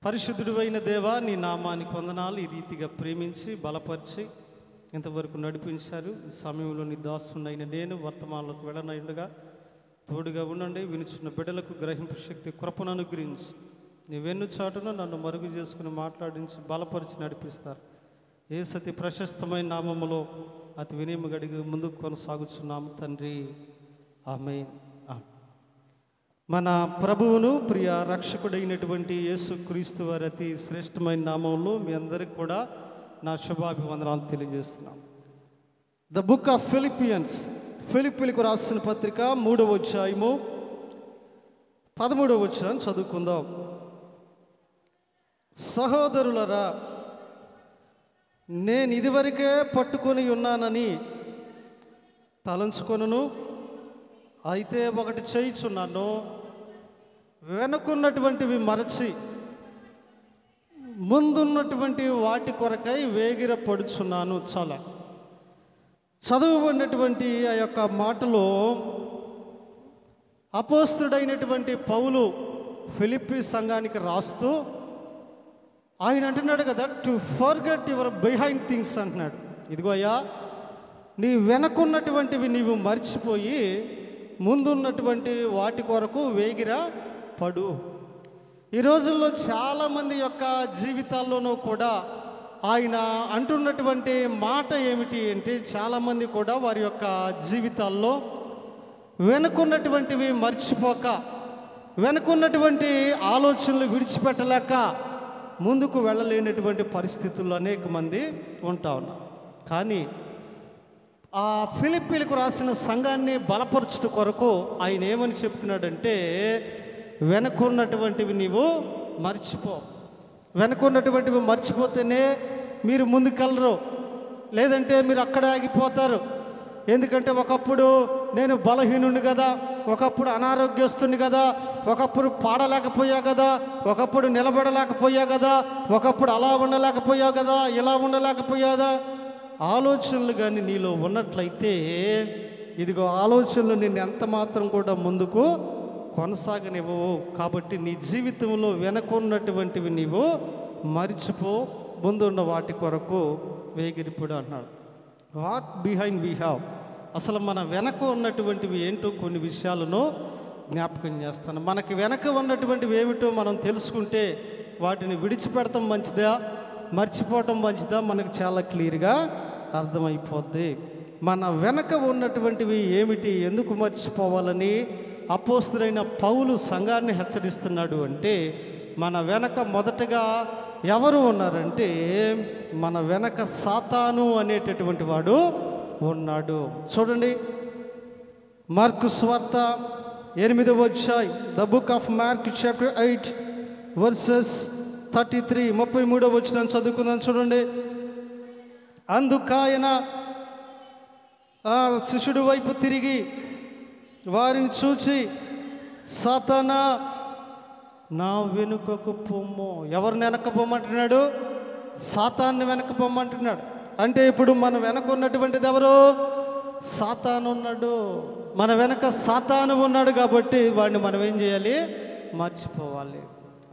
పరిశుద్ధుడైన దేవా, నీ నామానికి వందనాలు. ఈ రీతిగా ప్రేమించి బలపరిచి ఇంతవరకు నడిపించారు. ఈ సమయంలో నీ దాసునైన నేను వర్తమానంలోకి వెళ్ళనైండగా తోడుగా ఉండండి. వినుచున్న బిడ్డలకు గ్రహింపు శక్తి కృపను అనుగ్రహించి నీ వెన్ను చాటున నన్ను మరుగు చేసుకుని మాట్లాడించి బలపరిచి నడిపిస్తారు. ఏ సతి ప్రశస్తమైన నామములో అతి వినయము గడిగి ముందుకు కొనసాగుచున్నాము తండ్రి. ఆమేన్. మన ప్రభువును ప్రియ రక్షకుడైనటువంటి యేసుక్రీస్తు వారి అతి శ్రేష్టమైన నామంలో మీ అందరికి కూడా నా శుభాభివందనాలు తెలియజేస్తున్నాం. ద బుక్ ఆఫ్ ఫిలిపియన్స్, ఫిలిప్పీలకు రాసిన పత్రిక 3వ అధ్యాయము 13వ వచనం చదువుకుందాం. సహోదరులరా, నేను ఇదివరకే పట్టుకొని ఉన్నానని తలంచుకొనును, అయితే ఒకటి చేయుచున్నాను, వెనుకున్నటువంటివి మరచి ముందున్నటువంటి వాటి కొరకై వేగిర పడుచున్నాను. చాలా చదువుకున్నటువంటి ఆ యొక్క మాటలో అపోస్తుడైనటువంటి పౌలు ఫిలిప్పీ సంఘానికి రాస్తూ ఆయన అంటున్నాడు కదా, to forget your behind things అంటున్నాడు. ఇదిగో అయ్యా, నీ వెనకున్నటువంటివి నీవు మర్చిపోయి ముందున్నటువంటి వాటి కొరకు వేగిర పడు. ఈ రోజుల్లో చాలామంది యొక్క జీవితాల్లోనూ కూడా ఆయన అంటున్నటువంటి మాట ఏమిటి అంటే, చాలామంది కూడా వారి యొక్క జీవితాల్లో వెనుకున్నటువంటివి మర్చిపోక, వెనుకున్నటువంటి ఆలోచనలు విడిచిపెట్టలేక ముందుకు వెళ్ళలేనటువంటి పరిస్థితుల్లో అనేక మంది ఉంటా ఉన్నారు. కానీ ఆ ఫిలిప్పీలకు రాసిన సంఘాన్ని బలపరచుట కొరకు ఆయన ఏమని చెప్తున్నాడంటే, వెనుకున్నటువంటివి నీవు మర్చిపో. వెనుకున్నటువంటివి మర్చిపోతేనే మీరు ముందుకెళ్ళరు, లేదంటే మీరు అక్కడే ఆగిపోతారు. ఎందుకంటే ఒకప్పుడు నేను బలహీనుని కదా, ఒకప్పుడు అనారోగ్యస్తుని కదా, ఒకప్పుడు పాడలేకపోయా కదా, ఒకప్పుడు నిలబడలేకపోయా కదా, ఒకప్పుడు అలా ఉండలేకపోయా కదా, ఇలా ఉండలేకపోయాదా ఆలోచనలు కానీ నీలో ఉన్నట్లయితే, ఇదిగో ఆలోచనలు నిన్ను ఎంత మాత్రం కూడా ముందుకు కొనసాగనివ్వవు. కాబట్టి నీ జీవితంలో వెనకున్నటువంటివి నీవు మరిచిపో, ముందున్న వాటి కొరకు వేగిరిపుడు అన్నాడు. వాట్ బిహైండ్ వీ హ్యావ్, అసలు మన వెనక ఉన్నటువంటివి ఏంటో కొన్ని విషయాలను జ్ఞాపకం చేస్తాను. మనకి వెనక ఉన్నటువంటివి ఏమిటో మనం తెలుసుకుంటే వాటిని విడిచిపెడతాం మంచిదా, మర్చిపోవటం మంచిదా, మనకు చాలా క్లియర్గా అర్థమైపోద్ది. మన వెనక ఉన్నటువంటివి ఏమిటి, ఎందుకు మర్చిపోవాలని అపోస్తులైన పౌలు సంఘాన్ని హెచ్చరిస్తున్నాడు అంటే, మన వెనక మొదటగా ఎవరు ఉన్నారంటే, మన వెనక సాతాను అనేటటువంటి వాడు ఉన్నాడు. చూడండి, మార్కు సువార్త 8వ అధ్యాయం, the book of mark chapter 8 versus 33, 33వ వచనం చదువుకుందాం. చూడండి, అందుకాయన ఆ శిష్యుడి వైపు తిరిగి వారిని చూచి, సాతానా నా వెనుకకు పొమ్ము. ఎవరిని వెనక పొమ్మంటున్నాడు? సాతాన్ని వెనక పొమ్మంటున్నాడు. అంటే ఇప్పుడు మన వెనక ఉన్నటువంటిది ఎవరు? సాతాను ఉన్నాడు. మన వెనక సాతాను ఉన్నాడు కాబట్టి వాడిని మనం ఏం చేయాలి? మర్చిపోవాలి.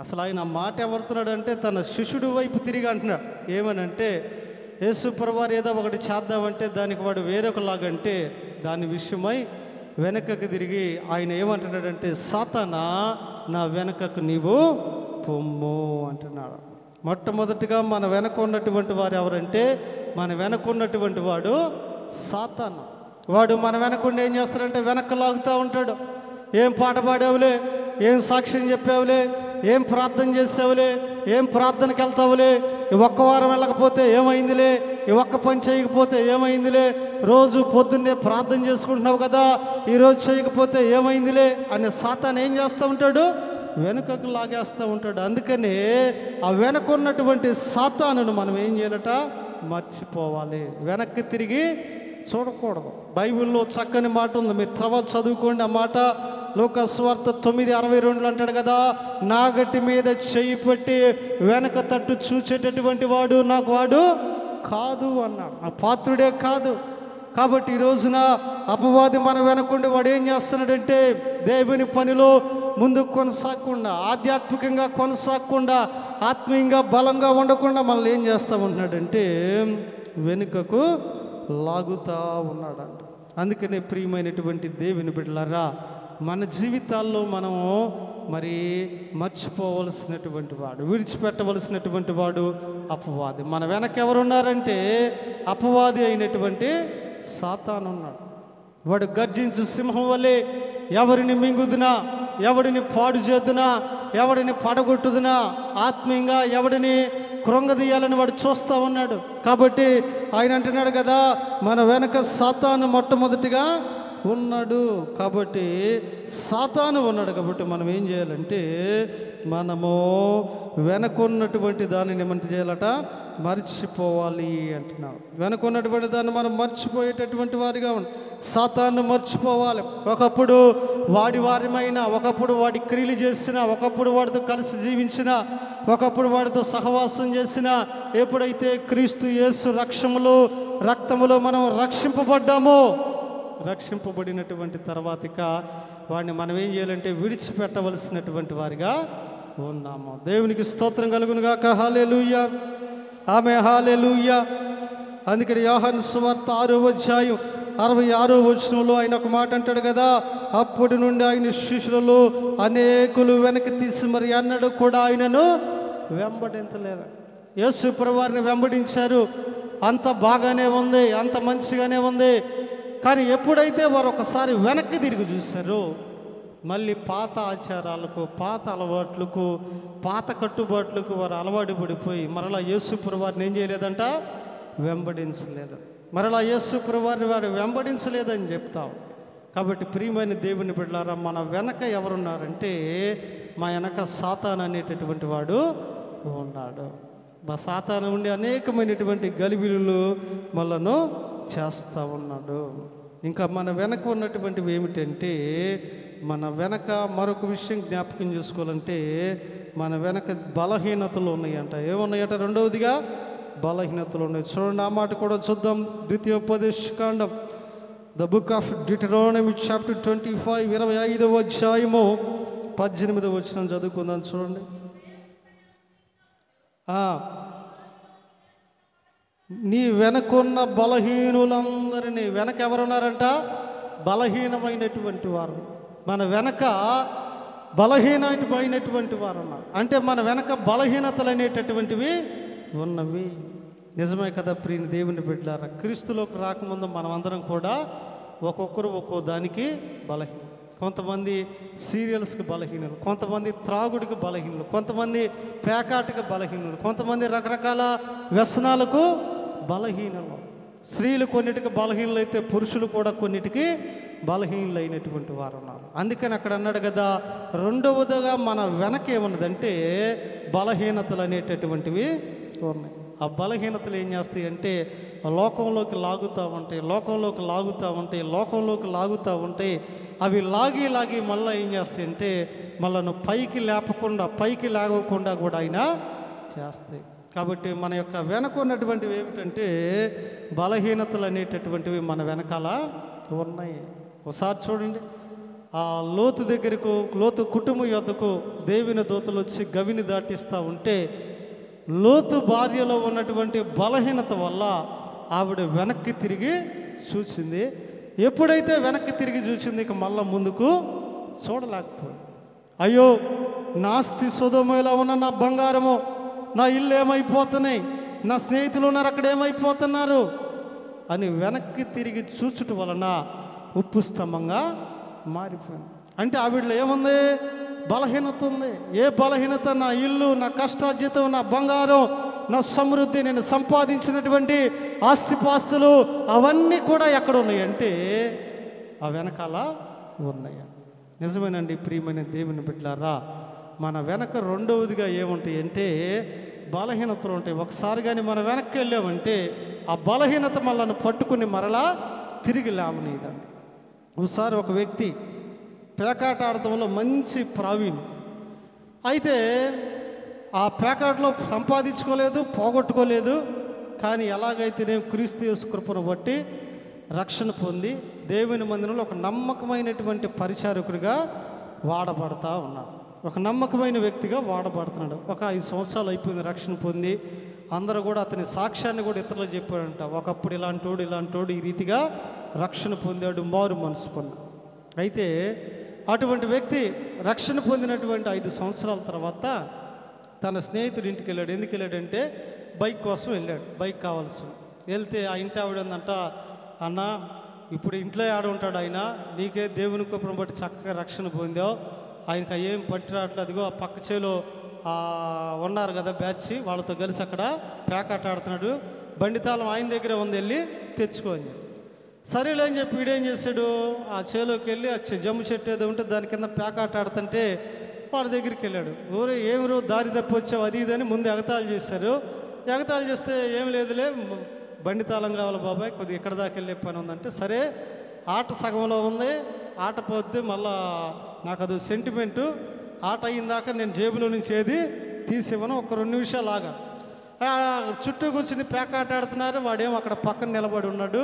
అసలు ఆయన మాట ఎవరుతున్నాడు అంటే, తన శిష్యుడి వైపు తిరిగి అంటున్నాడు. ఏమనంటే, యేసు ప్రభువారు ఏదో ఒకటి చేద్దామంటే దానికి వాడు వేరొకలాగంటే దాని విషయమై వెనకకు తిరిగి ఆయన ఏమంటున్నాడంటే, సాతానా నా వెనకకు నీవు పొమ్ము అంటున్నాడు. మొట్టమొదటిగా మన వెనక ఉన్నటువంటి వారు ఎవరంటే, మన వెనక ఉన్నటువంటి వాడు సాతాను. వాడు మన వెనకుండి ఏం చేస్తాడంటే వెనక్కి లాగుతూ ఉంటాడు. ఏం పాట పాడావులే, ఏం సాక్ష్యం చెప్పావులే, ఏం ప్రార్థన చేసావులే, ఏం ప్రార్థనకి వెళ్తావులే, ఈ ఒక్క వారం వెళ్ళకపోతే ఏమైందిలే, ఈ ఒక్క పని చేయకపోతే ఏమైందిలే, రోజు పొద్దున్నే ప్రార్థన చేసుకుంటున్నావు కదా, ఈరోజు చేయకపోతే ఏమైందిలే అనే సాతాను ఏం చేస్తూ ఉంటాడు? వెనుకకు లాగేస్తూ ఉంటాడు. అందుకనే ఆ వెనకున్నటువంటి సాతానును మనం ఏం చేయాలట? మర్చిపోవాలి. వెనక్కి తిరిగి చూడకూడదు. బైబిల్లో చక్కని మాట ఉంది, మీరు తర్వాత చదువుకోండి ఆ మాట. లూకా సువార్త 9:62 అంటాడు కదా, నాగటి మీద చెయ్యి పెట్టి వెనక తట్టు చూచేటటువంటి వాడు నాకు వాడు కాదు అన్నాడు. నా పాత్రుడే కాదు. కాబట్టి ఈ రోజున అపవాది మన వెనకుండి వాడు ఏం చేస్తున్నాడంటే, దేవుని పనిలో ముందుకు కొనసాగకుండా, ఆధ్యాత్మికంగా కొనసాగకుండా, ఆత్మీయంగా బలంగా ఉండకుండా మనల్ని ఏం చేస్తూ ఉంటున్నాడంటే వెనుకకు లాగుతూ ఉన్నాడంట. అందుకనే ప్రియమైనటువంటి దేవుని బిడ్డలారా, మన జీవితాల్లో మనము మరి మర్చిపోవలసినటువంటి వాడు, విడిచిపెట్టవలసినటువంటి వాడు అపవాది. మన వెనక ఎవరున్నారంటే అపవాది అయినటువంటి సాతాను ఉన్నాడు. వాడు గర్జించు సింహం వలె ఎవరిని మింగుదునా, ఎవడిని పాడు చేద్దునా, ఎవడిని పడగొట్టుదునా, ఆత్మీయంగా ఎవడిని కృంగదీయాలని వాడు చూస్తూ ఉన్నాడు. కాబట్టి ఆయన అంటున్నాడు కదా, మన వెనక సాతాను మొట్టమొదటిగా ఉన్నాడు. కాబట్టి సాతాను ఉన్నాడు. కాబట్టి మనం ఏం చేయాలంటే మనము వెనకున్నటువంటి దానిని ఏమంటే చేయాలట, మర్చిపోవాలి అంటున్నాం. వెనకున్నటువంటి దాన్ని మనం మర్చిపోయేటటువంటి వారిగా ఉండి సాతాను మర్చిపోవాలి. ఒకప్పుడు వారిమైనా, ఒకప్పుడు వాడి క్రియలు చేసిన, ఒకప్పుడు వాడితో కలిసి జీవించిన, ఒకప్పుడు వాడితో సహవాసం చేసిన, ఎప్పుడైతే క్రీస్తు యేసు రక్తములో మనం రక్షింపబడినటువంటి తర్వాత ఇక వాడిని మనం ఏం చేయాలంటే విడిచిపెట్టవలసినటువంటి వారిగా ఉన్నాము. దేవునికి స్తోత్రం కలుగును గాక. హల్లెలూయా, ఆమె హల్లెలూయా. అందుకని యోహాను సువార్త 6వ అధ్యాయం 66వ వచనంలో ఆయన ఒక మాట అంటాడు కదా, అప్పటి నుండి ఆయన శిష్యులలో అనేకులు వెనక్కి తీసి మరి అన్నడు కూడా ఆయనను వెంబడించలేదు. యేసు ప్రభువారిని వెంబడించారు, అంత బాగానే ఉంది, అంత మంచిగానే ఉంది. కానీ ఎప్పుడైతే వారు ఒకసారి వెనక్కి తిరిగి చూశారో మళ్ళీ పాత ఆచారాలకు, పాత అలవాట్లకు, పాత కట్టుబాట్లకు వారు అలవాటు పడిపోయి మరలా యేసు ప్రభువారిని ఏం చేయలేదంట, వెంబడించలేదు. మరలా యేసు ప్రభువారిని వారు వెంబడించలేదని చెప్తాం. కాబట్టి ప్రియమైన దేవుని బిడ్డలారా, మన వెనక ఎవరున్నారంటే మా వెనక సాతాను అనేటటువంటి వాడు ఉన్నాడు. మా సాతాను ఉండి అనేకమైనటువంటి గలిబిలులు మనను చేస్తూ ఉన్నాడు. ఇంకా మన వెనక ఉన్నటువంటివి ఏమిటంటే, మన వెనక మరొక విషయం జ్ఞాపకం చేసుకోవాలంటే మన వెనక బలహీనతలు ఉన్నాయంట. ఏమున్నాయట? రెండవదిగా బలహీనతలు ఉన్నాయి. చూడండి, ఆ మాట కూడా చూద్దాం. ద్వితీయోపదేశకాండం, ద బుక్ ఆఫ్ డిటరానమీ చాప్టర్ 25 25వ అధ్యాయము 18వ వచనం చదువుకుందాం. చూడండి, నీ వెనకున్న బలహీనులందరినీ, వెనక ఎవరున్నారంట? బలహీనమైనటువంటి వారు. మన వెనక బలహీనమైనటువంటి వారు ఉన్నారు. అంటే మన వెనక బలహీనతలు అనేటటువంటివి ఉన్నవి. నిజమే కదా ప్రియ దేవుని బిడ్డలారా, క్రీస్తులోకి రాకముందు మనం అందరం కూడా ఒక్కొక్కరు ఒక్కో దానికి బలహీనం. కొంతమంది సీరియల్స్కి బలహీనులు, కొంతమంది త్రాగుడికి బలహీనులు, కొంతమంది పేకాటికి బలహీనులు, కొంతమంది రకరకాల వ్యసనాలకు బలహీనులు. స్త్రీలు కొన్నిటికి బలహీనులు అయితే పురుషులు కూడా కొన్నిటికి బలహీనులు అయినటువంటి వారు ఉన్నారు. అందుకని అక్కడ అన్నాడు కదా, రెండవదిగా మన వెనక ఏమన్నదంటే బలహీనతలు అనేటటువంటివి ఉన్నాయి. ఆ బలహీనతలు ఏం చేస్తాయి అంటే లోకంలోకి లాగుతూ ఉంటాయి, లోకంలోకి లాగుతూ ఉంటాయి. అవి లాగి మళ్ళీ ఏం చేస్తాయి అంటే మళ్ళీ పైకి లేగకుండా కూడా ఆయన చేస్తాయి. కాబట్టి మన యొక్క వెనక ఉన్నటువంటివి ఏమిటంటే బలహీనతలు అనేటటువంటివి మన వెనకాల ఉన్నాయి. ఒకసారి చూడండి, ఆ లోతు కుటుంబం యొద్దకు దేవుని దూతలు వచ్చి గవిని దాటిస్తూ ఉంటే లోతు భార్యలో ఉన్నటువంటి బలహీనత వల్ల ఆవిడ వెనక్కి తిరిగి చూసింది. ఎప్పుడైతే వెనక్కి తిరిగి చూసింది ఇక మళ్ళీ ముందుకు చూడలేకపోయింది. అయ్యో, నా ఆస్తి సొదొమలో ఉన్న నా బంగారము, నా ఇల్లు ఏమైపోతున్నాయి, నా స్నేహితులు ఉన్నారు అక్కడ ఏమైపోతున్నారు అని వెనక్కి తిరిగి చూచుట వలన ఉప్పు స్తంభంగా మారిపోయింది. అంటే ఆవిడలో ఏముంది? బలహీనత ఉంది. ఏ బలహీనత? నా ఇల్లు, నా కష్టార్జితం, నా బంగారం, నా సమృద్ధి, నేను సంపాదించినటువంటి ఆస్తిపాస్తులు అవన్నీ కూడా ఎక్కడ ఉన్నాయి అంటే ఆ వెనకాల ఉన్నాయి. నిజమేనండి ప్రియమైన దేవుని బిడ్డలారా, మన వెనక రెండవదిగా ఏముంటాయి అంటే బలహీనతలు ఉంటాయి. ఒకసారి కానీ మన వెనక్కి వెళ్ళామంటే ఆ బలహీనత మనల్ని పట్టుకుని మరలా తిరిగి లేవనీయదండి. ఒకసారి ఒక వ్యక్తి పేకాట ఆడటంలో మంచి ప్రావీణ్యం, అయితే ఆ పేకాటలో సంపాదించుకోలేదు, పోగొట్టుకోలేదు. కానీ ఎలాగైతే నేను క్రీస్తు యేసు కృపను బట్టి రక్షణ పొంది దేవుని మందిరంలో ఒక నమ్మకమైనటువంటి పరిచారకుడిగా వాడబడతా ఉన్నాడు. ఒక నమ్మకమైన వ్యక్తిగా వాడబడుతున్నాడు. ఒక 5 సంవత్సరాలు అయిపోయింది రక్షణ పొంది. అందరూ కూడా అతని సాక్ష్యాన్ని కూడా ఇతరులకు చెప్పాడంట. ఒకప్పుడు ఇలాంటోడు ఈ రీతిగా రక్షణ పొందాడు, మారు మనసు పొందాడు. అయితే అటువంటి వ్యక్తి రక్షణ పొందినటువంటి 5 సంవత్సరాల తర్వాత తన స్నేహితుడి ఇంటికి వెళ్ళాడు. ఎందుకు వెళ్ళాడంటే బైక్ కోసం వెళ్ళాడు. బైక్ కావాల్సి వెళ్తే ఆ ఇంటి ఆవిడ ఉందంట, అన్న ఇప్పుడు ఇంట్లో ఆడ ఉంటాడు ఆయన, నీకే దేవుని కృపను బట్టి చక్కగా రక్షణ పొందావు, ఆయనకు ఏం పట్టి రావట్లేదు, అదిగో ఆ పక్క చేలో ఉన్నారు కదా బ్యాచ్, వాళ్ళతో కలిసి అక్కడ పేకాట ఆడుతున్నాడు, బండి తాళం ఆయన దగ్గర ఉంది, వెళ్ళి తెచ్చుకోని. సరేలే అని చెప్పి వీడేం చేశాడు, ఆ చేలోకి వెళ్ళి ఆ జమ్ము చెట్టు ఏదో ఉంటే దాని కింద పేకాట ఆడుతుంటే వాడి దగ్గరికి వెళ్ళాడు. ఊరే ఏమి దారి తప్పి వచ్చావు అది ఇదని ముందు ఎగతాళి చేశారు. ఎగతాళి చేస్తే ఏం లేదులే, బండి తాళం కావాలి బాబాయ్, కొద్దిగా ఎక్కడ దాకా వెళ్ళే పని ఉందంటే, సరే ఆట సగంలో ఉంది, ఆట పోతే మళ్ళా నాకు అది సెంటిమెంటు, ఆట అయిందాక నేను జేబులో నుంచి ఏది తీసివ్వను, ఒక 2 నిమిషాలు ఆగా. చుట్టూ కూర్చుని పేకాట ఆడుతున్నారు, వాడేమో అక్కడ పక్కన నిలబడి ఉన్నాడు.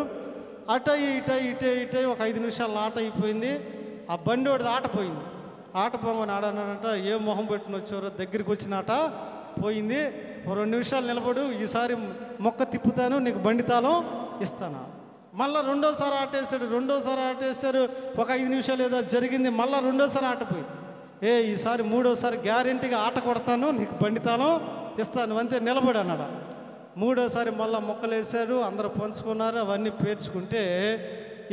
ఇటే ఒక 5 నిమిషాలు ఆట అయిపోయింది. ఆ బండి వాడిది ఆట పోయింది. ఆట పోమని ఆడన్నాడంట, ఏం మొహం పెట్టిన వచ్చారో, దగ్గరికి వచ్చిన ఆట పోయింది, 2 నిమిషాలు నిలబడు, ఈసారి మొక్క తిప్పుతాను, నీకు బండి తాళం ఇస్తాను. మళ్ళీ రెండోసారి ఆటేశారు. ఒక 5 నిమిషాలు ఏదో జరిగింది, మళ్ళీ రెండోసారి ఆట పోయింది. ఈసారి మూడోసారి గ్యారెంటీగా ఆట కొడతాను, నీకు బండి తాళం ఇస్తాను, అంతే నిలబడి అన్నాడు. మూడోసారి మళ్ళీ మొక్కలు వేశారు, అందరూ పంచుకున్నారు, అవన్నీ పేర్చుకుంటే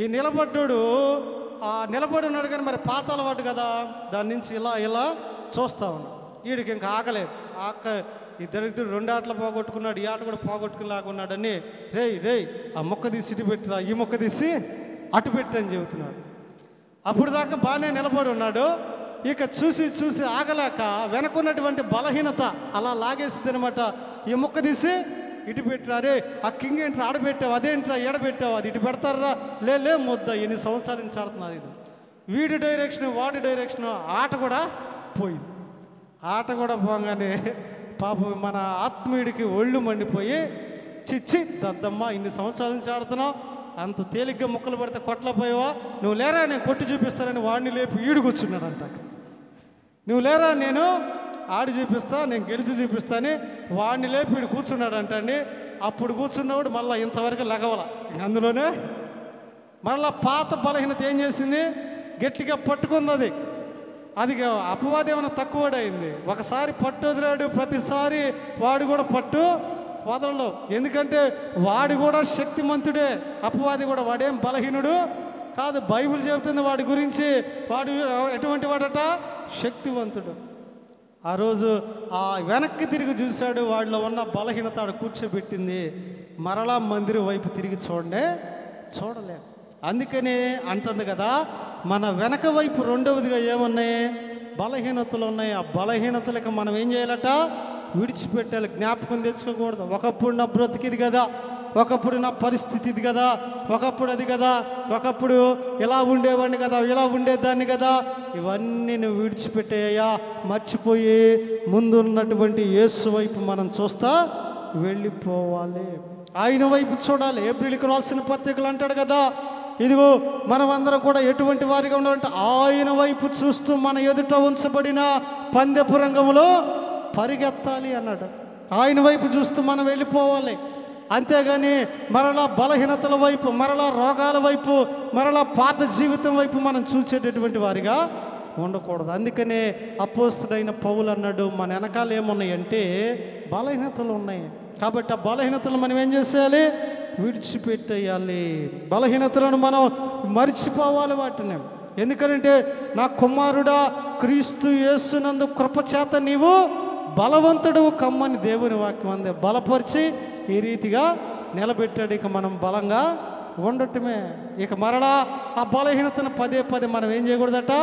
ఈ నిలబడ్డాడు నిలబడి ఉన్నాడు. కానీ మరి పాత అలవాటు కదా, దాని నుంచి ఇలా చూస్తూ ఉన్నాడు. వీడికి ఇంకా ఆగలేదు. ఈ దరిద్రుడు 2 ఆటలు పోగొట్టుకున్నాడు, ఈ ఆట కూడా పోగొట్టుకులాగున్నాడని, రేయ్ ఆ మొక్క తీసి ఇటు పెట్టిరా, ఈ మొక్క తీసి అటు పెట్టని చెబుతున్నాడు. అప్పుడు దాకా బాగానే నిలబడి ఉన్నాడు. ఇక చూసి ఆగలేక వెనకున్నటువంటి బలహీనత అలా లాగేసింది అనమాట. ఈ మొక్క తీసి ఇటు పెట్టిరా, రే ఆ కింగ్ ఏంట్రా ఆడబెట్టావు, అదేంట్రా ఏడబెట్టావు, అది ఇటు పెడతారా, లే ముద్ద, ఎన్ని సంవత్సరాల నుంచి ఆడుతున్నారు. ఇది వీడి డైరెక్షన్ వాడి డైరెక్షన్, ఆట కూడా పోయింది. ఆట కూడా పోగానే పాపం మన ఆత్మీయుడికి ఒళ్ళు మండిపోయి, చిచ్చి దద్దమ్మ, ఇన్ని సంవత్సరాల నుంచి ఆడుతున్నావు, అంత తేలిగ్గా ముక్కలు పడితే కొట్టలేకపోయావా, నువ్వు లేరా నేను కొట్టి చూపిస్తానని వాడిని లేపి ఈడు కూర్చున్నాడంట. నువ్వు లేరా నేను ఆడి చూపిస్తా, నేను గెలిచి చూపిస్తాని వాడిని లేపి వీడు కూర్చున్నాడంట అండి. అప్పుడు కూర్చున్నవాడు మళ్ళీ ఇంతవరకు లెగవల. అందులోనే మళ్ళీ పాత బలహీనత ఏం చేసింది, గట్టిగా పట్టుకుంది. అది అపవాది ఏమైనా తక్కువడైంది. ఒకసారి పట్టు వదిలాడు, ప్రతిసారి వాడు కూడా పట్టు వదలడు. ఎందుకంటే వాడు కూడా శక్తిమంతుడే, అపవాది కూడా, వాడేం బలహీనుడు కాదు. బైబిల్ చెబుతుంది వాడి గురించి, వాడు ఎటువంటి వాడట, శక్తివంతుడు. ఆ రోజు వెనక్కి తిరిగి చూశాడు, వాడిలో ఉన్న బలహీనత ఆడ కూర్చోబెట్టింది. మరలా మందిరం వైపు తిరిగి చూడలేదు. అందుకనే అంటుంది కదా, మన వెనక వైపు రెండవదిగా ఏమున్నాయి, బలహీనతలు ఉన్నాయి. ఆ బలహీనతలకు మనం ఏం చేయాలట, విడిచిపెట్టాలి, జ్ఞాపకం తెచ్చుకోకూడదు. ఒకప్పుడు నా బ్రతికిది కదా, ఒకప్పుడు నా పరిస్థితి ఇది కదా, ఒకప్పుడు అది కదా, ఒకప్పుడు ఇలా ఉండేవాడిని కదా, ఇలా ఉండేదాన్ని కదా, ఇవన్నీ నువ్వు విడిచిపెట్టేయ్యా, మర్చిపోయి ముందున్నటువంటి యేసు వైపు మనం చూస్తా వెళ్ళిపోవాలి. ఆయన వైపు చూడాలి. ఏప్రిల్కి రాసిన పత్రికలు అంటాడు కదా, ఇదిగో మనమందరం కూడా ఎటువంటి వారిగా ఉండాలంటే ఆయన వైపు చూస్తూ మన ఎదుట ఉంచబడిన పందెపు రంగంలో పరిగెత్తాలి అన్నాడు. ఆయన వైపు చూస్తూ మనం వెళ్ళిపోవాలి. అంతేగాని మరలా బలహీనతల వైపు, మరలా రోగాల వైపు, మరలా పాత జీవితం వైపు మనం చూసేటటువంటి వారిగా ఉండకూడదు. అందుకనే అపోస్తుడైన పౌలు అన్నాడు, మన వెనకాల ఏమున్నాయంటే బలహీనతలు ఉన్నాయి. కాబట్టి ఆ బలహీనతలు మనం ఏం చేసేయాలి, విడిచిపెట్టేయాలి. బలహీనతలను మనం మర్చిపోవాలి వాటిని. ఎందుకంటే నా కుమారుడా, క్రీస్తు యేసునందు కృపచేత నీవు బలవంతుడు కమ్మని దేవుని వాక్యం అందే బలపరిచి ఈ రీతిగా నిలబెట్టాడు. ఇక మనం బలంగా ఉండటమే. ఇక మరలా ఆ బలహీనతను పదే మనం ఏం చేయకూడదట,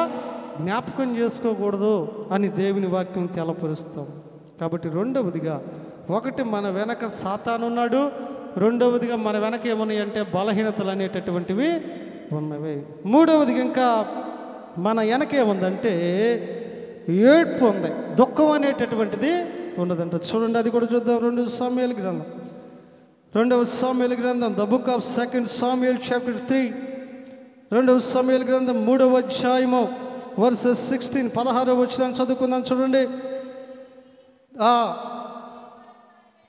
జ్ఞాపకం చేసుకోకూడదు అని దేవుని వాక్యం తెలపరుస్తాం. కాబట్టి రెండవదిగా, ఒకటి మన వెనక సాతాను ఉన్నాడు, రెండవదిగా మన వెనక ఏమున్నాయి అంటే బలహీనతలు అనేటటువంటివి ఉన్నవి. మూడవదిగా ఇంకా మన వెనక ఏముందంటే ఏడ్పు ఉంది, దుఃఖం అనేటటువంటిది ఉన్నదంట. చూడండి, అది కూడా చూద్దాం. 2 సామ్యుయేలు గ్రంథం the book of 2 Samuel chapter 3, 2 సామ్యుయేలు గ్రంథం 3వ అధ్యాయము వర్సెస్ 16 16వ వచనం చదువుకుందాం చూడండి.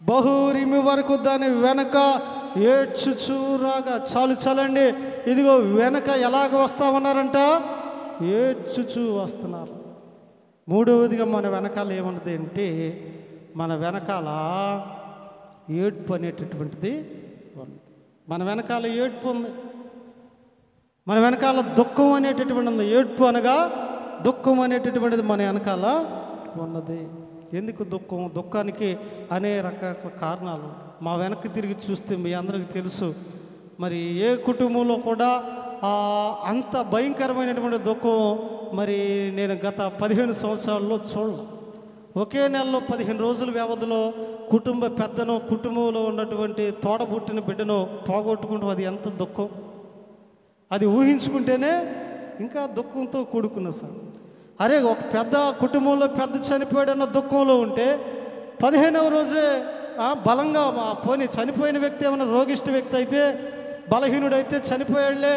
బహురిమి వరకు దాని వెనక ఏడ్చుచూ రాగా. చాలండి, ఇదిగో వెనక ఎలాగ వస్తా ఉన్నారంట, ఏడ్చుచూ వస్తున్నారు. మూడవదిగా మన వెనకాల ఏమన్నది అంటే, మన వెనకాల ఏడ్పు అనేటటువంటిది ఉంది. మన వెనకాల ఏడ్పు ఉంది, మన వెనకాల దుఃఖం అనేటటువంటిది ఉంది. ఏడ్పు అనగా దుఃఖం అనేటటువంటిది మన వెనకాల ఉన్నది. ఎందుకు దుఃఖం? దుఃఖానికి అనేక రకాల కారణాలు. మా వెనక్కి తిరిగి చూస్తే మీ అందరికీ తెలుసు, మరి ఏ కుటుంబంలో కూడా అంత భయంకరమైనటువంటి దుఃఖం మరి నేను గత 15 సంవత్సరాల్లో చూడలేదు. ఒకే నెలలో 15 రోజుల వ్యవధిలో కుటుంబ పెద్దను, కుటుంబంలో ఉన్నటువంటి తోడబుట్టిన బిడ్డను పోగొట్టుకుంటూ, అది ఎంత దుఃఖం! అది ఊహించుకుంటేనే ఇంకా దుఃఖంతో కూడుకున్న సార్. అరే, ఒక పెద్ద కుటుంబంలో పెద్ద చనిపోయాడన్న దుఃఖంలో ఉంటే 15వ రోజే బలంగా పోనీ చనిపోయిన వ్యక్తి ఏమైనా రోగిష్ట వ్యక్తి అయితే, బలహీనుడైతే చనిపోయాడులే,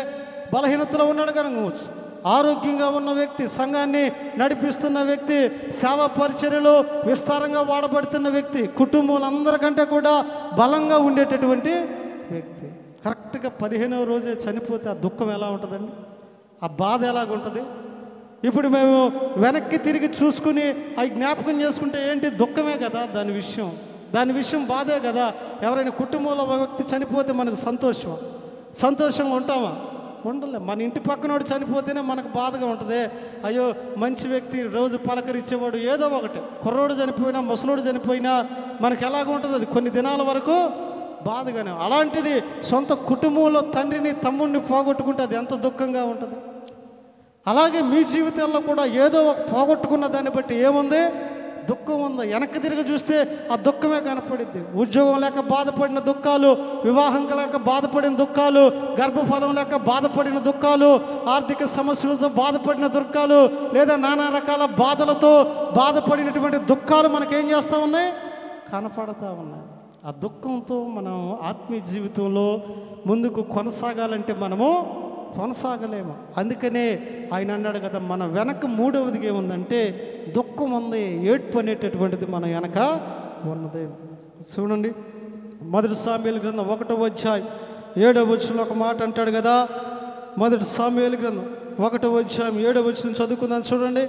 బలహీనతలో ఉన్నాడు కనుకోవచ్చు. ఆరోగ్యంగా ఉన్న వ్యక్తి, సంఘాన్ని నడిపిస్తున్న వ్యక్తి, సేవా పరిచర్యలో విస్తారంగా వాడబడుతున్న వ్యక్తి, కుటుంబాలందరికంటే కూడా బలంగా ఉండేటటువంటి వ్యక్తి కరెక్ట్గా 15వ రోజే చనిపోతే ఆ దుఃఖం ఎలా ఉంటుందండి? ఆ బాధ ఎలాగుంటుంది? ఇప్పుడు మేము వెనక్కి తిరిగి చూసుకుని అవి జ్ఞాపకం చేసుకుంటే ఏంటి? దుఃఖమే కదా దాని విషయం బాధే కదా. ఎవరైనా కుటుంబంలో ఒక వ్యక్తి చనిపోతే మనకు సంతోషంగా ఉంటామా? ఉండలే. మన ఇంటి పక్కనోడు చనిపోతేనే మనకు బాధగా ఉంటుంది. అయ్యో, మంచి వ్యక్తి, రోజు పలకరించేవాడు, ఏదో ఒకటి, కుర్రోడు చనిపోయినా ముసలోడు చనిపోయినా మనకు ఎలాగ ఉంటుంది? అది కొన్ని దినాల వరకు బాధగానే. అలాంటిది సొంత కుటుంబంలో తండ్రిని తమ్ముడిని పోగొట్టుకుంటే అది ఎంత దుఃఖంగా ఉంటుంది? అలాగే మీ జీవితాల్లో కూడా ఏదో ఒక పోగొట్టుకున్న దాన్ని బట్టి ఏముంది? దుఃఖం ఉంది. వెనక్కి తిరిగి చూస్తే ఆ దుఃఖమే కనపడిద్ది. ఉద్యోగం లేక బాధపడిన దుఃఖాలు, వివాహం లేక బాధపడిన దుఃఖాలు, గర్భఫలం లేక బాధపడిన దుఃఖాలు, ఆర్థిక సమస్యలతో బాధపడిన దుఃఖాలు, లేదా నానా రకాల బాధలతో బాధపడినటువంటి దుఃఖాలు మనకేం చేస్తూ ఉన్నాయి? కనపడతా ఉన్నాయి. ఆ దుఃఖంతో మనం ఆత్మీయ జీవితంలో ముందుకు కొనసాగాలంటే మనము కొనసాగలేము. అందుకనే ఆయన అన్నాడు కదా, మన వెనక మూడవదిగా ఏముందంటే దుఃఖం ఉంది, ఏడ్పు అనేటటువంటిది మన వెనక ఉన్నది. చూడండి, 1 సామ్యుయేలు గ్రంథం 1వ అధ్యాయం 7వ వచనంలో ఒక మాట అంటాడు కదా. 1 సామ్యుయేలు గ్రంథం 1వ అధ్యాయం 7వ వచనం చదువుకుందాం చూడండి.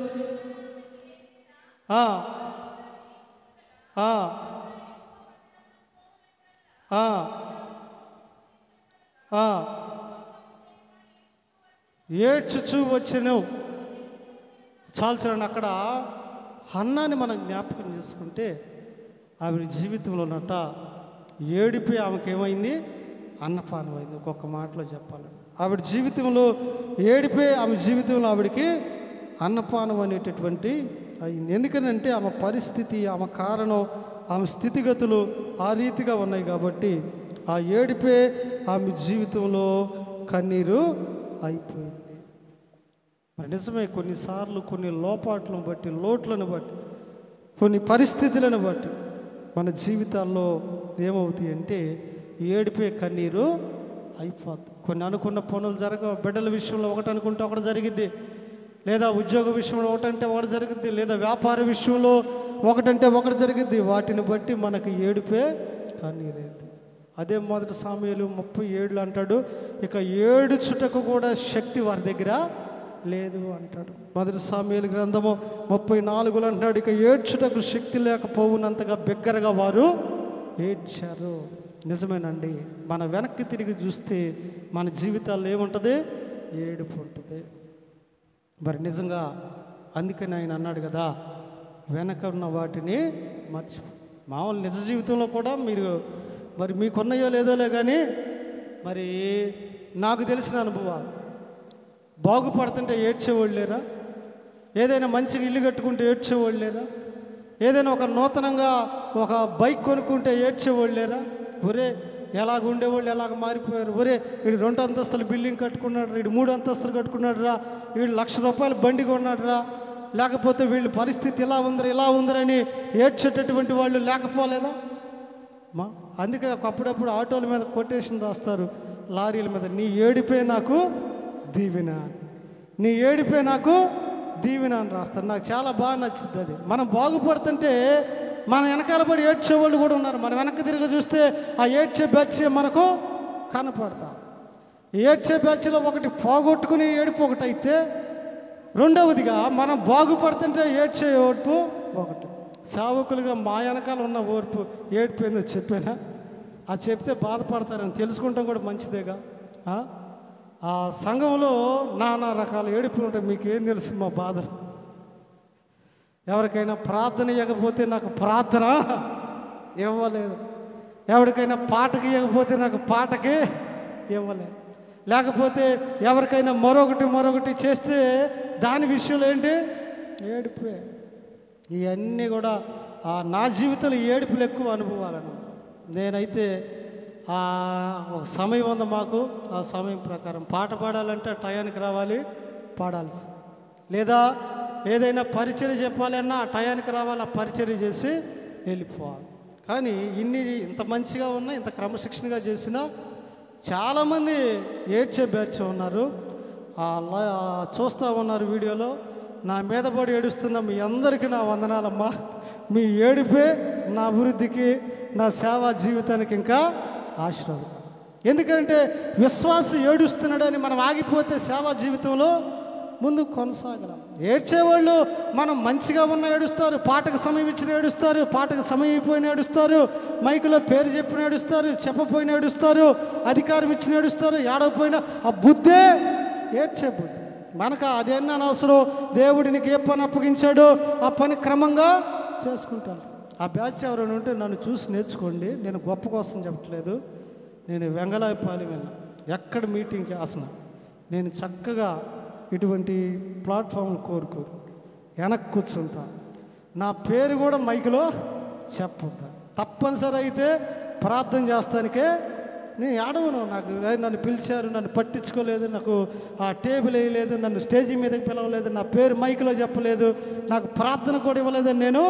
ఏడ్చుచూ వచ్చెను. చూడండి, అక్కడ హన్నాని మనం జ్ఞాపకం చేసుకుంటే ఆవిడ జీవితంలో ఉన్నట్ట ఏడిపోయి ఆమెకి ఏమైంది? అన్నపానం అయింది. ఒక్కొక్క మాటలో చెప్పాలి, ఆవిడ జీవితంలో ఏడిపోయి ఆమె జీవితంలో ఆవిడకి అన్నపానం అనేటటువంటి అయింది. ఎందుకనంటే ఆమె పరిస్థితి, ఆమె కారణం, ఆమె స్థితిగతులు ఆ రీతిగా ఉన్నాయి కాబట్టి ఆ ఏడిపే ఆమె జీవితంలో కన్నీరు అయిపోయింది. మరి నిజమే, కొన్నిసార్లు కొన్ని లోపాట్లను బట్టి, లోట్లను బట్టి, కొన్ని పరిస్థితులను బట్టి మన జీవితాల్లో ఏమవుతాయి అంటే ఏడిపే కన్నీరు అయిపోతుంది. కొన్ని అనుకున్న పనులు జరగవు. బిడ్డల విషయంలో ఒకటి అనుకుంటే ఒకటి జరిగిద్ది, లేదా ఉద్యోగ విషయంలో ఒకటంటే ఒకటి జరిగిద్ది, లేదా వ్యాపార విషయంలో ఒకటంటే ఒకటి జరిగిద్ది. వాటిని బట్టి మనకు ఏడిపే కన్నీరైంది. అదే 1 సామ్యుయేలు 37 అంటాడు, ఇక ఏడుచుటకు కూడా శక్తి వారి దగ్గర లేదు అంటాడు. 1 సామ్యుయేలు గ్రంథము 34 అంటాడు, ఇక ఏడ్చుటకు శక్తి లేకపోవునంతగా బిగ్గరగా వారు ఏడ్చారు. నిజమేనండి, మన వెనక్కి తిరిగి చూస్తే మన జీవితాల్లో ఏముంటుంది? ఏడుపు ఉంటుంది. మరి నిజంగా అందుకని ఆయన అన్నాడు కదా, వెనక ఉన్న వాటిని మర్చిపో. మామూలు నిజ జీవితంలో కూడా మీరు మరి మీకున్నాయో లేదోలే కానీ, మరి నాకు తెలిసిన అనుభవాలు, బాగుపడుతుంటే ఏడ్చేవాళ్ళు లేరా? ఏదైనా మంచిగా ఇల్లు కట్టుకుంటే ఏడ్చేవాళ్ళు లేరా? ఏదైనా ఒక నూతనంగా ఒక బైక్ కొనుక్కుంటే ఏడ్చేవాళ్ళు లేరా? ఒరే, ఎలాగ ఉండేవాళ్ళు ఎలాగ మారిపోయారు. ఒరే, వీడు 2 అంతస్తుల బిల్డింగ్ కట్టుకున్నాడు రా, వీడు 3 అంతస్తులు కట్టుకున్నాడు రా, వీడు ₹1,00,000 బండి కొన్నాడు రా, లేకపోతే వీళ్ళ పరిస్థితి ఇలా ఉందరని ఏడ్చేటటువంటి వాళ్ళు లేకపోలేదా? అందుకే అప్పుడప్పుడు ఆటోల మీద కొటేషన్ రాస్తారు, లారీల మీద, నీ ఏడిపే నాకు దీవెన, నీ ఏడిపే నాకు దీవెన అని రాస్తారు. నాకు చాలా బాగా నచ్చుతుంది అది. మనం బాగుపడుతుంటే మన వెనకాల పడి ఏడ్చే వాళ్ళు కూడా ఉన్నారు. మనం వెనక్కి తిరిగి చూస్తే ఆ ఏడ్చే బ్యాచ్ మనకు కనపడతా. ఏడ్చే బ్యాచ్లో ఒకటి పోగొట్టుకుని ఏడుపు ఒకటి అయితే, రెండవదిగా మనం బాగుపడుతుంటే ఏడ్చే ఓర్పు ఒకటి. సేవకులుగా మా వెనకాల ఉన్న ఓర్పు ఏడుపు ఏందో చెప్పానా? అది చెప్తే బాధపడతారని తెలుసుకుంటాం కూడా మంచిదేగా. ఆ సంఘంలో నానా రకాల ఏడుపులు ఉంటాయి. మీకేం తెలుసు మా బాధలు? ఎవరికైనా ప్రార్థన ఇవ్వకపోతే నాకు ప్రార్థన ఇవ్వలేదు, ఎవరికైనా పాటకి ఇవ్వకపోతే నాకు పాటకి ఇవ్వలేదు, లేకపోతే ఎవరికైనా మరొకటి చేస్తే దాని విషయంలో ఏంటి? ఏడుపే. ఇవన్నీ కూడా నా జీవితంలో ఏడుపులు ఎక్కువ అనుభవాలను. నేనైతే ఒక సమయం ఉంది మాకు. ఆ సమయం ప్రకారం పాట పాడాలంటే టయానికి రావాలి, పాడాల్సి, లేదా ఏదైనా పరిచర్య చెప్పాలన్నా ఆ టయానికి రావాలి, ఆ పరిచర్య చేసి వెళ్ళిపోవాలి. కానీ ఇంత మంచిగా ఉన్నా, ఇంత క్రమశిక్షణగా చేసినా చాలామంది ఏడ్చే బ్యాచ్ ఉన్నారు. చూస్తూ ఉన్నారు వీడియోలో. నా మీద పడి ఏడుస్తున్న మీ అందరికీ నా వందనాలమ్మా. మీ ఏడుపే నా అభివృద్ధికి, నా సేవా జీవితానికి ఇంకా ఆశీర్వాదం. ఎందుకంటే విశ్వాసం ఏడుస్తున్నాడని మనం ఆగిపోతే సేవా జీవితంలో ముందుకు కొనసాగలం. ఏడ్చేవాళ్ళు మనం మంచిగా ఉన్న ఏడుస్తారు, పాటకు సమయం ఇచ్చిన ఏడుస్తారు, పాటకు సమయం అయిపోయిన ఏడుస్తారు, మైకులో పేరు చెప్పిన ఏడుస్తారు, చెప్పపోయిన ఏడుస్తారు, అధికారం ఇచ్చిన ఏడుస్తారు, ఏడవపోయినా ఆ బుద్ధే ఏడ్చే బుద్ధి. మనకు అదేనా అనవసరం. దేవుడు నీకు ఏ పని అప్పగించాడో ఆ పని క్రమంగా చేసుకుంటాను. ఆ బ్యాచ్ ఎవరైనా ఉంటే నన్ను చూసి నేర్చుకోండి. నేను గొప్ప కోసం చెప్పట్లేదు. నేను వెంగళాయపాలెం వెళ్ళాను, ఎక్కడ మీటింగ్కి అసలు నేను చక్కగా ఇటువంటి ప్లాట్ఫామ్లు కోరుకోరు, వెనక్కి కూర్చుంటా. నా పేరు కూడా మైకులో చెప్పొద్దా. తప్పనిసరి అయితే ప్రార్థన చేస్తానికే నేను ఆడవను. నన్ను పిలిచారు, నన్ను పట్టించుకోలేదు, నాకు ఆ టేబుల్ వేయలేదు, నన్ను స్టేజీ మీదకి పిలవలేదు, నా పేరు మైకులో చెప్పలేదు, నాకు ప్రార్థన కూడా ఇవ్వలేదని నేను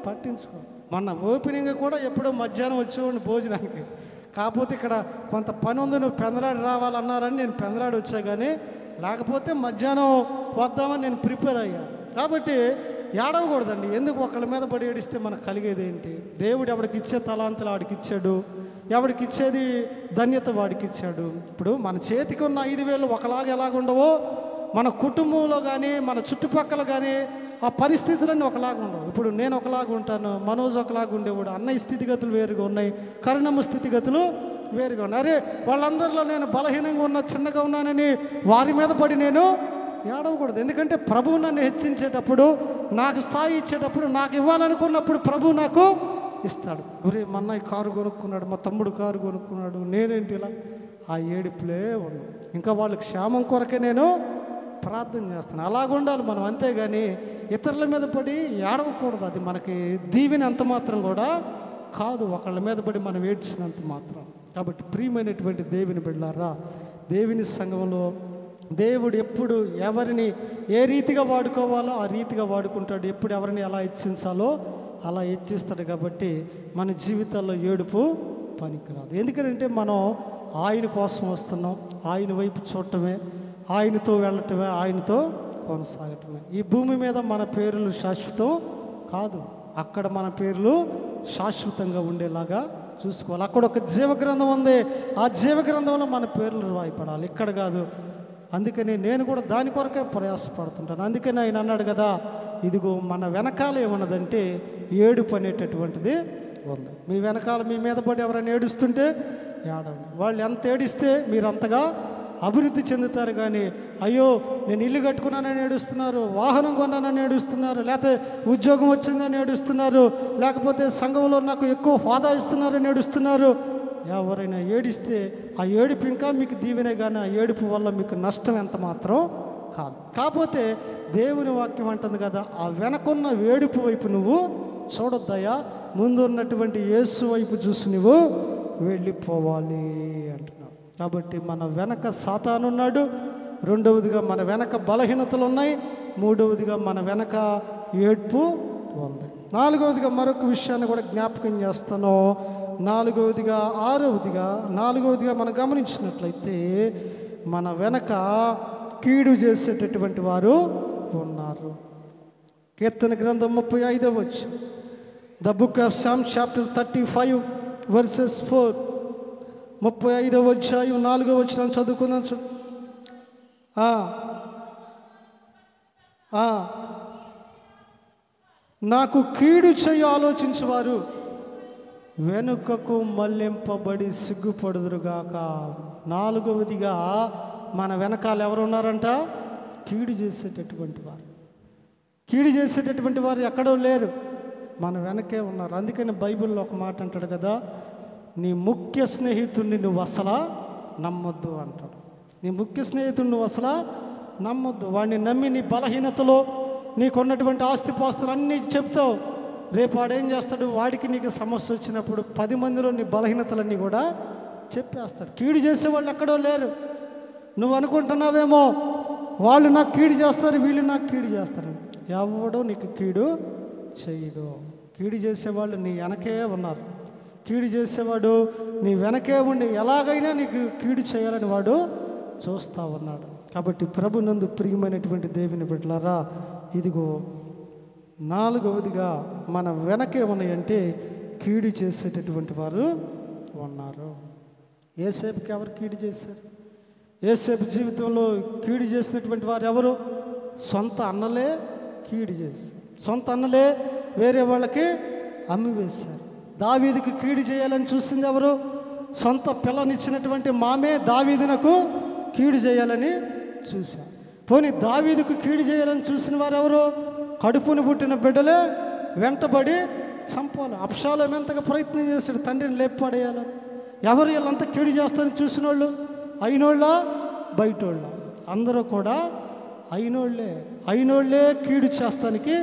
పట్టించుకో. మొన్న ఓపెనింగ్ కూడా ఎప్పుడో మధ్యాహ్నం వచ్చేవాడిని భోజనానికి. కాకపోతే ఇక్కడ కొంత పని ఉంది, నువ్వు పెందరాడు రావాలన్నారని నేను పెందరాడు వచ్చా. కానీ లేకపోతే మధ్యాహ్నం వద్దామని నేను ప్రిపేర్ అయ్యాను. కాబట్టి ఏడవకూడదండి. ఎందుకు ఒకళ్ళ మీద పడి ఏడిస్తే మనకు కలిగేది ఏంటి? దేవుడు ఎవడికి ఇచ్చే తలాంతులు వాడికి ఇచ్చాడు, ఎవడికి ఇచ్చేది ధన్యత వాడికి ఇచ్చాడు. ఇప్పుడు మన చేతికి ఉన్న 5,000 ఒకలాగా ఎలాగుండవో, మన కుటుంబంలో కానీ మన చుట్టుపక్కల కానీ ఆ పరిస్థితులన్నీ ఒకలాగా ఉండవు. ఇప్పుడు నేను ఒకలాగా ఉంటాను, మనోజ్ ఒకలాగా ఉండేవాడు, అన్నయ్య స్థితిగతులు వేరుగా ఉన్నాయి, కరుణమ్మ స్థితిగతులు వేరుగా ఉన్నాయి. అరే వాళ్ళందరిలో నేను బలహీనంగా ఉన్నా, చిన్నగా ఉన్నానని వారి మీద పడి నేను ఏడవకూడదు. ఎందుకంటే ప్రభువు నన్ను హెచ్చించేటప్పుడు, నాకు స్థాయి ఇచ్చేటప్పుడు, నాకు ఇవ్వాలనుకున్నప్పుడు ప్రభువు నాకు ఇస్తాడు. ఒరే మా అన్నయ్య కారు కొనుక్కున్నాడు, మా తమ్ముడు కారు కొనుక్కున్నాడు, నేనేంటి ఇలా? ఆ ఏడుపులే ఉండవు. ఇంకా వాళ్ళ క్షేమం కొరకే నేను ప్రార్థన చేస్తాను. అలాగుండాలి మనం. అంతేగాని ఇతరుల మీద పడి ఏడవకూడదు. అది మనకి దీవెన అంత మాత్రం కూడా కాదు, ఒకళ్ళ మీద పడి మనం ఏడ్చినంత మాత్రం. కాబట్టి ప్రియమైనటువంటి దేవుని బిడ్డలారా, దేవుని సంఘంలో దేవుడు ఎప్పుడు ఎవరిని ఏ రీతిగా వాడుకోవాలో ఆ రీతిగా వాడుకుంటాడు. ఎప్పుడు ఎవరిని ఎలా హెచ్చించాలో అలా హెచ్చిస్తాడు. కాబట్టి మన జీవితాల్లో ఏడుపు పనికిరాదు. ఎందుకంటే మనం ఆయన కోసం వస్తున్నాం, ఆయన వైపు చూడటమే, ఆయనతో వెళ్ళటమే, ఆయనతో కొనసాగటమే. ఈ భూమి మీద మన పేర్లు శాశ్వతం కాదు, అక్కడ మన పేర్లు శాశ్వతంగా ఉండేలాగా చూసుకోవాలి. అక్కడ ఒక జీవగ్రంథం ఉంది, ఆ జీవగ్రంథంలో మన పేర్లు రాయపడాలి, ఇక్కడ కాదు. అందుకని నేను కూడా దాని కొరకే ప్రయాసపడుతుంటాను. అందుకని ఆయన అన్నాడు కదా, ఇదిగో మన వెనకాల ఏమన్నదంటే ఏడుపు అనేటటువంటిది ఉంది. మీ వెనకాల మీ మీద పడి ఎవరైనా ఏడుస్తుంటే ఏడవండి. వాళ్ళు ఎంత ఏడిస్తే మీరు అంతగా అభివృద్ధి చెందుతారు. కానీ అయ్యో నేను ఇల్లు కట్టుకున్నానని ఏడుస్తున్నారు, వాహనం కొన్నానని ఏడుస్తున్నారు, లేకపోతే ఉద్యోగం వచ్చిందని ఏడుస్తున్నారు, లేకపోతే సంఘంలో నాకు ఎక్కువ హోదా ఇస్తున్నారని ఏడుస్తున్నారు. ఎవరైనా ఏడిస్తే ఆ ఏడుపు ఇంకా మీకు దీవెనే, కానీ ఆ ఏడుపు వల్ల మీకు నష్టం ఎంత మాత్రం కాదు. కాకపోతే దేవుని వాక్యం అంటుంది కదా, ఆ వెనకున్న ఏడుపు వైపు నువ్వు చూడొద్దయ్యా, ముందు ఉన్నటువంటి యేసు వైపు చూసి నువ్వు వెళ్ళిపోవాలి అంటున్నావు. కాబట్టి మన వెనక సాతానున్నాడు, రెండవదిగా మన వెనక బలహీనతలు ఉన్నాయి, మూడవదిగా మన వెనక ఏడ్పు ఉంది, నాలుగవదిగా మరొక విషయాన్ని కూడా జ్ఞాపకం చేస్తాను. నాలుగవదిగా మనం గమనించినట్లయితే మన వెనక కీడు చేసేటటువంటి వారు ఉన్నారు. కీర్తన గ్రంథం 35వ వచనం. The book of Psalm chapter 35 verses 4. 35వ అధ్యాయం 4వ వచనం చదువుకుందాం. నాకు కీడు చేయ ఆలోచించువారు వెనుకకు మళ్లింపబడి సిగ్గుపడుదురుగాక. 4వదిగా మన వెనకాల ఎవరున్నారంట? కీడు చేసేటటువంటి వారు. కీడు చేసేటటువంటి వారు ఎక్కడో లేరు, మన వెనకే ఉన్నారు. అందుకని బైబిల్లో ఒక మాట అంటాడు కదా, నీ ముఖ్య స్నేహితుడిని నువ్వు అసలా నమ్మొద్దు అంటాడు. నీ ముఖ్య స్నేహితుడిని నువ్వు అసలా నమ్మొద్దు. వాడిని నమ్మి నీ బలహీనతలో నీకున్నటువంటి ఆస్తిపాస్తులు అన్నీ చెప్తావు. రేపు వాడేం చేస్తాడు? వాడికి నీకు సమస్య వచ్చినప్పుడు 10 మందిలో నీ బలహీనతలన్నీ కూడా చెప్పేస్తాడు. కీడు చేసేవాళ్ళు ఎక్కడో లేరు. నువ్వు అనుకుంటున్నావేమో వాళ్ళు నాకు కీడు చేస్తారు, వీళ్ళు నాకు కీడు చేస్తారు. ఎవడో నీకు కీడు చేయడు. కీడు చేసేవాళ్ళు నీ వెనకే ఉన్నారు. కీడు చేసేవాడు నీ వెనకే ఉండి ఎలాగైనా నీకు కీడు చేయాలని వాడు చూస్తూ ఉన్నాడు. కాబట్టి ప్రభునందు ప్రియమైనటువంటి దేవుని బిడ్డలారా, ఇదిగో 4వదిగా మన వెనకే ఉన్నాయంటే కీడు చేసేటటువంటి వారు ఉన్నారు. యేసేపుకి ఎవరు కీడు చేశారు? యేసేపు జీవితంలో కీడు చేసినటువంటి వారు ఎవరు? సొంత అన్నలే కీడు చేశారు. సొంత అన్నలే వేరే వాళ్ళకి అమ్మివేశారు. దావీదుకి కీడు చేయాలని చూసింది ఎవరు? సొంత పిల్లనిచ్చినటువంటి మామే దావీదునకు కీడు చేయాలని చూశారు. పోనీ దావీదుకు కీడు చేయాలని చూసిన వారు ఎవరు? కడుపుని పుట్టిన బిడ్డలే వెంటబడి చంపాలి. అబ్షాలోము ఎంతగా ప్రయత్నం చేశాడు తండ్రిని లేపడేయాలని. ఎవరు వీళ్ళంతా కీడు చేస్తారని చూసిన వాళ్ళు? అయినోళ్ళ బయటోళ్ళ? అందరూ కూడా అయినోళ్ళే కీడు చేస్తానికి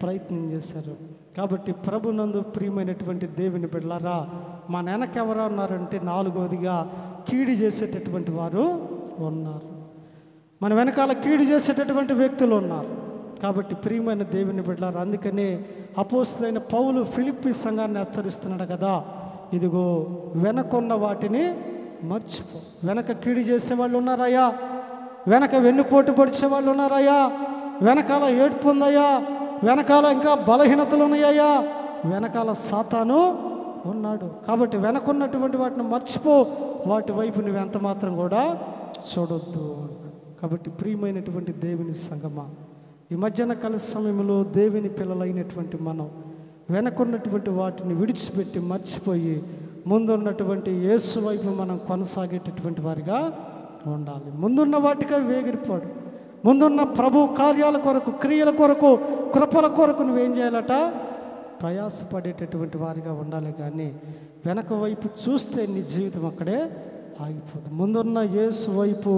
ప్రయత్నం చేశారు. కాబట్టి ప్రభునందు ప్రియమైనటువంటి దేవుని బిడ్డలారా, మన వెనక ఎవరు ఉన్నారంటే 4వదిగా కీడు చేసేటటువంటి వారు ఉన్నారు. మన వెనకాల కీడు చేసేటటువంటి వ్యక్తులు ఉన్నారు. కాబట్టి ప్రియమైన దేవుని బిడ్డలారా, అందుకనే అపోస్తలుడైన పౌలు ఫిలిప్పీ సంఘాన్ని హెచ్చరిస్తున్నాడు కదా, ఇదిగో వెనకున్న వాటిని మర్చిపో. వెనక కీడు చేసేవాళ్ళు ఉన్నారయ్యా, వెనక వెన్నుపోటు పొడిచే వాళ్ళు ఉన్నారయ్యా, వెనకాల ఏడ్పు ఉందయ్యా, వెనకాల ఇంకా బలహీనతలు ఉన్నాయ్యా, వెనకాల సాతాను ఉన్నాడు. కాబట్టి వెనకున్నటువంటి వాటిని మర్చిపో, వాటి వైపు నువ్వు ఎంత మాత్రం కూడా చూడొద్దు. కాబట్టి ప్రియమైనటువంటి దేవుని సంగమా, ఈ మధ్యాహ్న కాల సమయంలో దేవుని పిల్లలైనటువంటి మనం వెనకున్నటువంటి వాటిని విడిచిపెట్టి మర్చిపోయి ముందున్నటువంటి యేసు వైపు మనం కొనసాగేటటువంటి వారిగా ఉండాలి. ముందున్న వాటిగా వేగిరిపోడు. ముందున్న ప్రభు కార్యాల కొరకు, క్రియల కొరకు, కృపల కొరకు నువ్వేం చేయాలట? ప్రయాసపడేటటువంటి వారిగా ఉండాలి. కానీ వెనక వైపు చూస్తే నీ జీవితం అక్కడే ఆగిపోదు. ముందున్న యేసు వైపు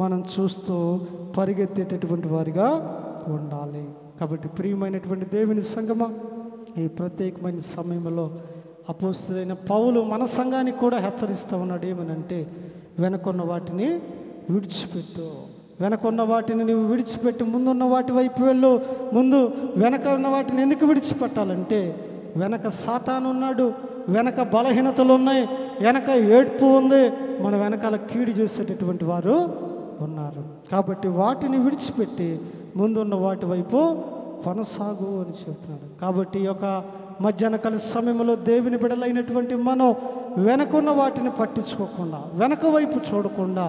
మనం చూస్తూ పరిగెత్తేటటువంటి వారిగా ఉండాలి. కాబట్టి ప్రియమైనటువంటి దేవుని సంగమా, ఈ ప్రత్యేకమైన సమయంలో అపోస్తలుడైన పౌలు మన సంఘానికి కూడా హెచ్చరిస్తూ ఉన్నాడు. ఏమనంటే, వెనకున్న వాటిని విడిచిపెట్టు. వెనకున్న వాటిని నువ్వు విడిచిపెట్టి ముందున్న వాటి వైపు వెళ్ళు. ముందు వెనక ఉన్న వాటిని ఎందుకు విడిచిపెట్టాలంటే, వెనక సాతాను ఉన్నాడు, వెనక బలహీనతలు ఉన్నాయి, వెనక ఏడ్పు ఉంది, మన వెనకాల కీడు చేసేటటువంటి వారు ఉన్నారు. కాబట్టి వాటిని విడిచిపెట్టి ముందున్న వాటి వైపు కొనసాగు అని చెప్తున్నాడు. కాబట్టి ఈ యొక్క మధ్యాహ్న కాల సమయంలో దేవుని బిడ్డలైనటువంటి మనం వెనకున్న వాటిని పట్టించుకోకుండా, వెనక వైపు చూడకుండా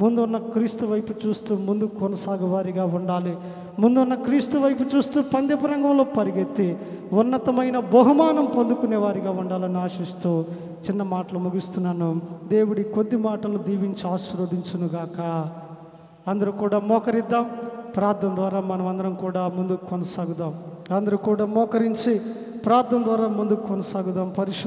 ముందున్న క్రీస్తు వైపు చూస్తూ ముందు కొనసాగు వారిగా ఉండాలి. ముందున్న క్రీస్తు వైపు చూస్తూ పందెపు రంగంలో పరిగెత్తి ఉన్నతమైన బహుమానం పొందుకునే వారిగా ఉండాలని ఆశిస్తూ చిన్న మాటలు ముగిస్తున్నాను. దేవుడి కొద్ది మాటలు దీవించి ఆశీర్వదించునుగాక. అందరూ కూడా మోకరిద్దాం. ప్రార్థన ద్వారా మనం అందరం కూడా ముందుకు కొనసాగుదాం. అందరూ కూడా మోకరించి ప్రార్థన ద్వారా ముందుకు కొనసాగుదాం. పరిశుద్ధ